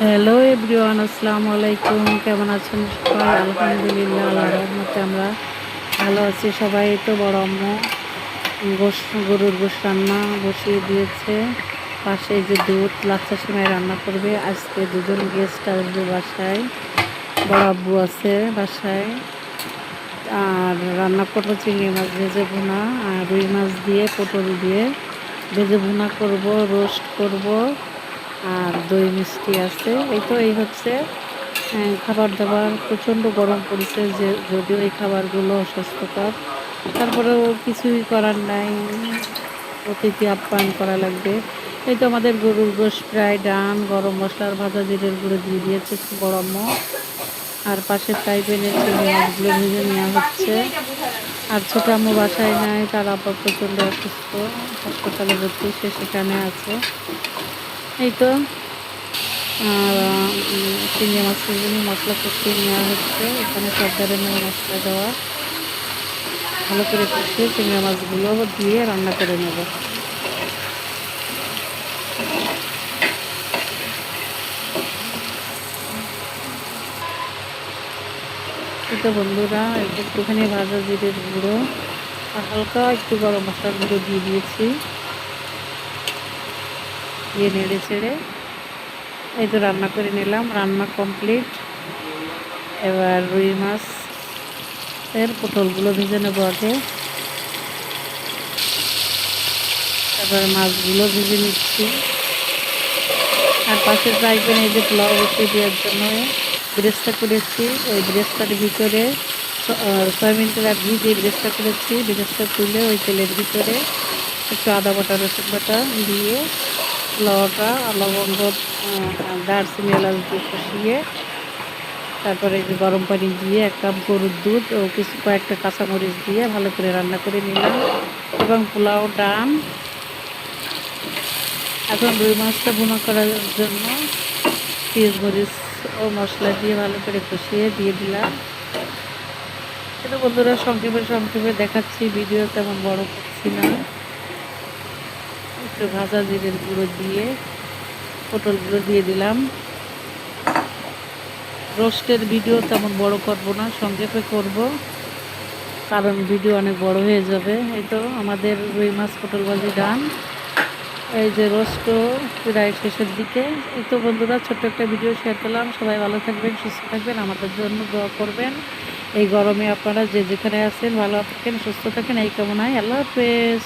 Hello everyone, আসসালামু আলাইকুম। কেমন আছেন সবাই? আলহামদুলিল্লাহ, আল্লাহর রহমতে আমরা ভালো আছি সবাই। তো বড় আম্মু গোশ গরুর গোশ রান্না বসিয়ে দিয়েছে। পাশে এই যে দুধ লাচ্ছা সেমাই রান্না করবে। আজকে দুজন গেস্ট আসবে বাসায়, বড় আব্বু আছে বাসায়। আর রান্না করবো চিংড়ি মাছ ভেজে ভুনা, আর রুই মাছ দিয়ে পটল দিয়ে ভেজে ভুনা করব, রোস্ট করব, আর দই মিষ্টি আছে। এই হচ্ছে খাবার দাবার। প্রচণ্ড গরম পড়েছে, যে যদিও এই খাবারগুলো অস্বাস্থ্যকর, তারপরেও কিছুই করার নাই, অতিথি আপ্যায়ন করা লাগবে। এই তো আমাদের গরুর গোশ প্রায় ডান, গরম মশলার ভাজা জিরের গুঁড়ো দিয়ে দিয়েছে বড় আম্মু। আর পাশে ফ্রাই প্যানে চিংড়ি মাছগুলো ভেজে নেওয়া হচ্ছে। আর ছোট আম্মু বাসায় নাই, তার আব্বা প্রচণ্ড অসুস্থ, হাসপাতালে ভর্তি, সে সেখানে আছে। এই তো আর চিংড়ি মাছের জন্য মশলা কষিয়ে নেওয়া হচ্ছে। এখানে সব ধরনের মশলা দেওয়া, ভালো করে কষিয়ে চিংড়ি মাছগুলো দিয়ে রান্না করে নেব। এটা বন্ধুরা একটুখানি ভাজা জিরের গুঁড়ো আর হালকা একটু গরম মশলার গুঁড়ো দিয়ে দিয়েছি, দিয়ে নেড়ে ছেড়ে এই তো রান্না করে নিলাম। রান্না কমপ্লিট। এবার রুই মাছ পটলগুলো ভেজে নেবো আগে, তারপরে মাছগুলো ভেজে নিচ্ছি। আর পাশের ফ্রাই প্যানে এই যে পোলাও বসিয়ে দেওয়ার জন্য ব্রেস্তা করেছি। ওই ব্রেস্তার ভিতরে সয়াবিন তেল আর ঘি দিয়ে ব্রেস্তা করেছি। ব্রেস্তা তুলে ওই তেলের ভিতরে একটু আদা বাটা রসুন বাটা দিয়ে পোলাওটা লবঙ্গ দারচিনি এলাচ দিয়ে কষিয়ে, তারপরে এই যে গরম পানি দিয়ে 1 কাপ গরুর দুধ ও কয়েকটা কাঁচামরিচ দিয়ে ভালো করে রান্না করে নিলাম, এবং পোলাও ডান। এখন রুই মাছটা ভুনা করার জন্য পেঁয়াজ মরিচ ও মশলা দিয়ে ভালো করে কষিয়ে দিয়ে দিলাম। কিন্তু বন্ধুরা সংক্ষেপে দেখাচ্ছি, ভিডিও তেমন বড় করছি না। একটু ভাজা জিরের গুঁড়ো দিয়ে পটলগুলো দিয়ে দিলাম। রোস্টের ভিডিও তেমন বড় করব না, সংক্ষেপে করব, কারণ ভিডিও অনেক বড় হয়ে যাবে। এই তো আমাদের রুই মাছ পটল ভাজি ডান। এই যে রোস্টও প্রায় শেষের দিকে। এই তো বন্ধুরা ছোট্ট একটা ভিডিও শেয়ার করলাম। সবাই ভালো থাকবেন, সুস্থ থাকবেন, আমাদের জন্য দোয়া করবেন। এই গরমে আপনারা যে যেখানে আছেন ভালো থাকেন, সুস্থ থাকেন, এই কামনায়। আল্লাহ হাফেজ।